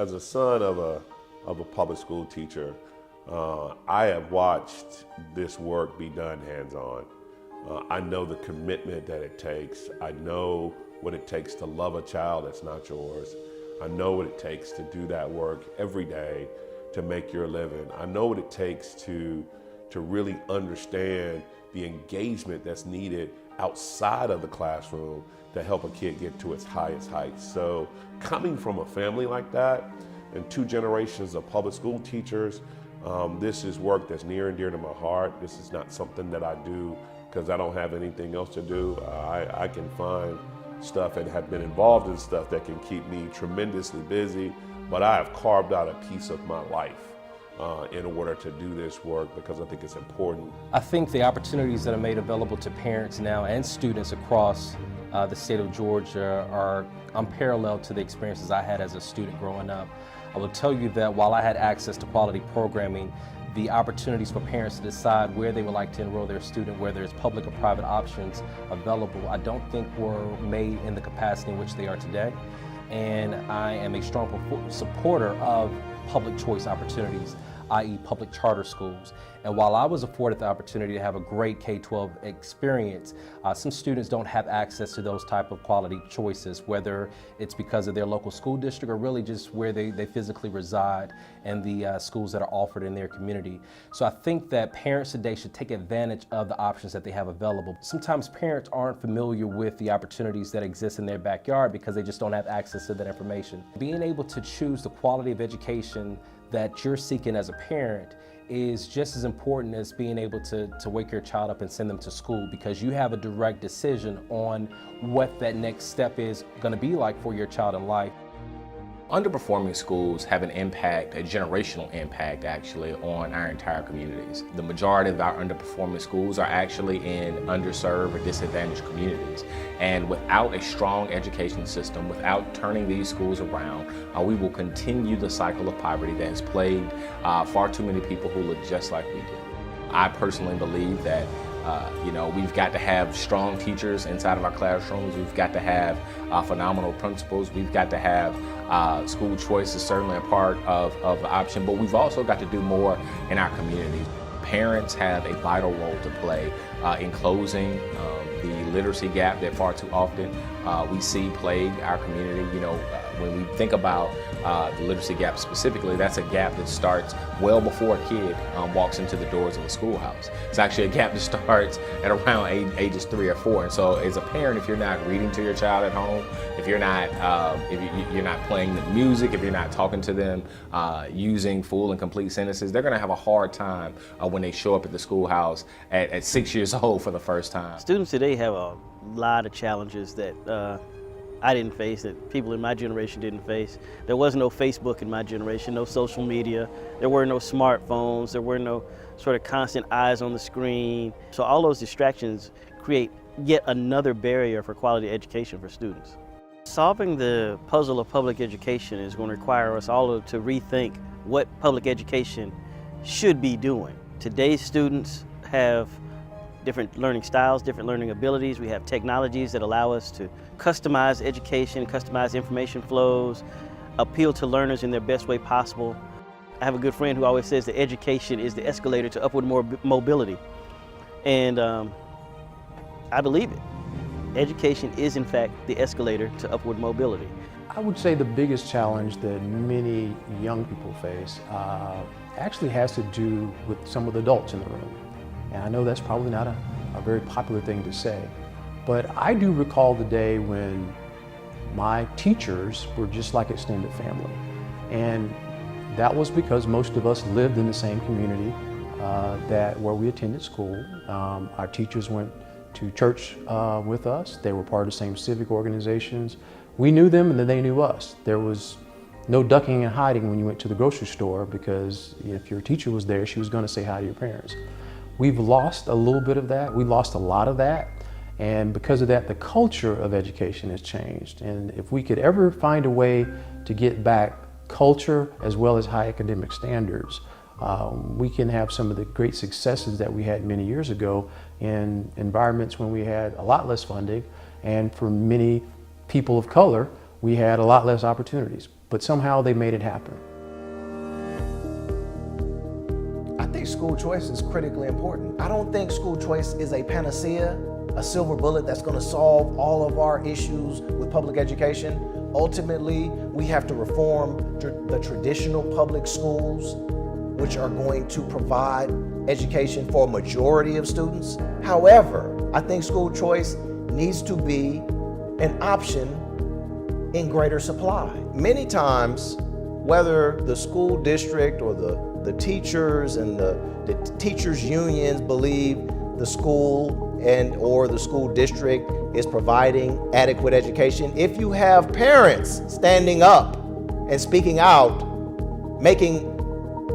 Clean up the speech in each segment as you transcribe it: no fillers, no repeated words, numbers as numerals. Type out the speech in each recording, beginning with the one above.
As a son of a public school teacher, I have watched this work be done hands-on. I know the commitment that it takes. I know what it takes to love a child that's not yours. I know what it takes to do that work every day to make your living. I know what it takes to really understand the engagement that's needed outside of the classroom to help a kid get to its highest heights. So coming from a family like that and 2 generations of public school teachers, this is work that's near and dear to my heart. This is not something that I do because I don't have anything else to do. I can find stuff and have been involved in stuff that can keep me tremendously busy, but I have carved out a piece of my life in order to do this work because I think it's important. I think the opportunities that are made available to parents now and students across the state of Georgia are unparalleled to the experiences I had as a student growing up. I will tell you that while I had access to quality programming, the opportunities for parents to decide where they would like to enroll their student, whether it's public or private options available, I don't think were made in the capacity in which they are today. And I am a strong supporter of public choice opportunities, i.e. public charter schools. And while I was afforded the opportunity to have a great K-12 experience, some students don't have access to those type of quality choices, whether it's because of their local school district or really just where they physically reside and the schools that are offered in their community. So I think that parents today should take advantage of the options that they have available. Sometimes parents aren't familiar with the opportunities that exist in their backyard because they just don't have access to that information. Being able to choose the quality of education that you're seeking as a parent is just as important as being able to wake your child up and send them to school, because you have a direct decision on what that next step is going to be like for your child in life. Underperforming schools have an impact, a generational impact actually, on our entire communities. The majority of our underperforming schools are actually in underserved or disadvantaged communities. And without a strong education system, without turning these schools around, we will continue the cycle of poverty that has plagued far too many people who look just like we do. I personally believe that we've got to have strong teachers inside of our classrooms. We've got to have phenomenal principals. We've got to have school choice is certainly a part of the option, but we've also got to do more in our communities. Parents have a vital role to play in closing the literacy gap that far too often we see plague our community. When we think about the literacy gap specifically, that's a gap that starts well before a kid walks into the doors of a schoolhouse. It's actually a gap that starts at around ages 3 or 4. And so as a parent, if you're not reading to your child at home, if you're not you're not playing the music, if you're not talking to them using full and complete sentences, they're going to have a hard time when they show up at the schoolhouse at 6 years old for the first time. Students today have a lot of challenges that I didn't face, that people in my generation didn't face. There was no Facebook in my generation, no social media. There were no smartphones. There were no sort of constant eyes on the screen. So all those distractions create yet another barrier for quality education for students. Solving the puzzle of public education is going to require us all to rethink what public education should be doing. Today's students have different learning styles, different learning abilities. We have technologies that allow us to customize education, customize information flows, appeal to learners in their best way possible. I have a good friend who always says that education is the escalator to upward mobility. And I believe it. Education is in fact the escalator to upward mobility. I would say the biggest challenge that many young people face actually has to do with some of the adults in the room. And I know that's probably not a very popular thing to say, but I do recall the day when my teachers were just like extended family. And that was because most of us lived in the same community where we attended school. Our teachers went to church with us. They were part of the same civic organizations. We knew them and then they knew us. There was no ducking and hiding when you went to the grocery store, because if your teacher was there, she was going to say hi to your parents. We've lost a little bit of that. We lost a lot of that. And because of that, the culture of education has changed. And if we could ever find a way to get back culture as well as high academic standards, we can have some of the great successes that we had many years ago in environments when we had a lot less funding, and for many people of color, we had a lot less opportunities. but somehow they made it happen. I think school choice is critically important. I don't think school choice is a panacea, a silver bullet that's going to solve all of our issues with public education. Ultimately, we have to reform the traditional public schools, which are going to provide education for a majority of students. However, I think school choice needs to be an option in greater supply. Many times, whether the school district or the teachers and the teachers unions believe the school and or the school district is providing adequate education, if you have parents standing up and speaking out, making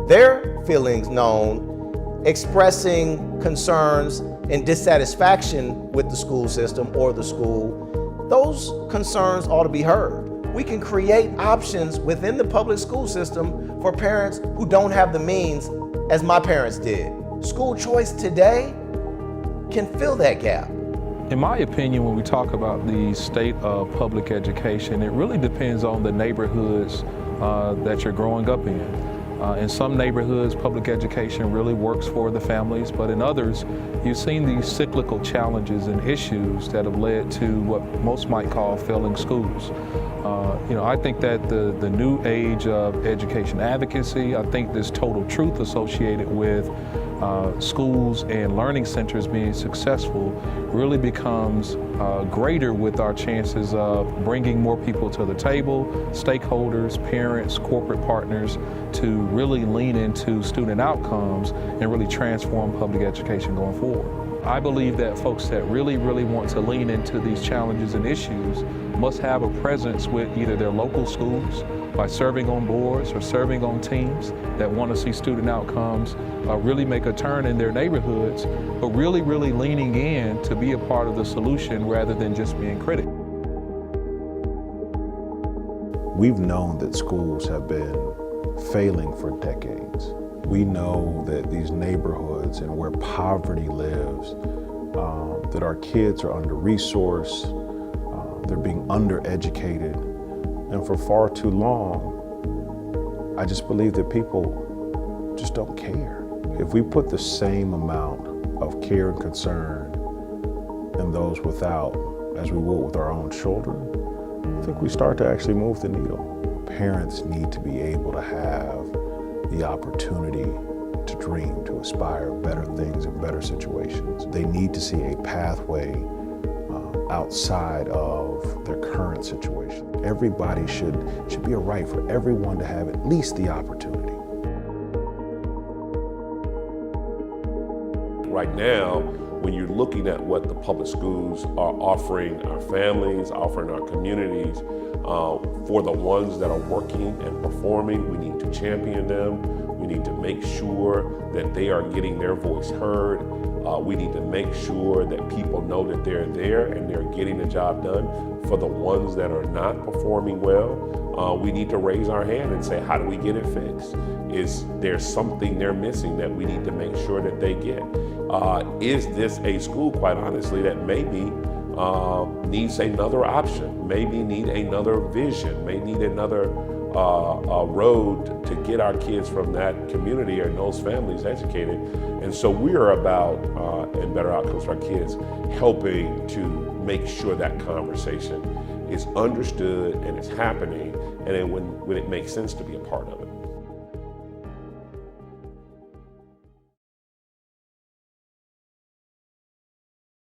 their feelings known, expressing concerns and dissatisfaction with the school system or the school, those concerns ought to be heard. We can create options within the public school system for parents who don't have the means as my parents did. School choice today can fill that gap. In my opinion, when we talk about the state of public education, it really depends on the neighborhoods that you're growing up in. In some neighborhoods, public education really works for the families, but in others, you've seen these cyclical challenges and issues that have led to what most might call failing schools. I think that the new age of education advocacy, I think this total truth associated with schools and learning centers being successful really becomes greater with our chances of bringing more people to the table, stakeholders, parents, corporate partners, to really lean into student outcomes and really transform public education going forward. I believe that folks that really want to lean into these challenges and issues must have a presence with either their local schools by serving on boards or serving on teams that want to see student outcomes really make a turn in their neighborhoods, but really leaning in to be a part of the solution rather than just being critical. We've known that schools have been failing for decades. We know that these neighborhoods and where poverty lives, that our kids are under-resourced, they're being undereducated, and for far too long, I just believe that people just don't care. If we put the same amount of care and concern in those without as we would with our own children, I think we start to actually move the needle. Parents need to be able to have the opportunity to dream, to aspire better things and better situations. They need to see a pathway outside of their current situation. Everybody should be a right for everyone to have at least the opportunity. Right now, when you're looking at what the public schools are offering our families, offering our communities, for the ones that are working and performing, we need to champion them. We need to make sure that they are getting their voice heard. We need to make sure that people know that they're there and they're getting the job done. For the ones that are not performing well, we need to raise our hand and say, how do we get it fixed? Is there something they're missing that we need to make sure that they get? Is this a school, quite honestly, that maybe needs another option, maybe need another vision, may need another road to get our kids from that community and those families educated. And so we are about, and better outcomes for our kids, helping to make sure that conversation is understood and it's happening, and then when it makes sense to be a part of it.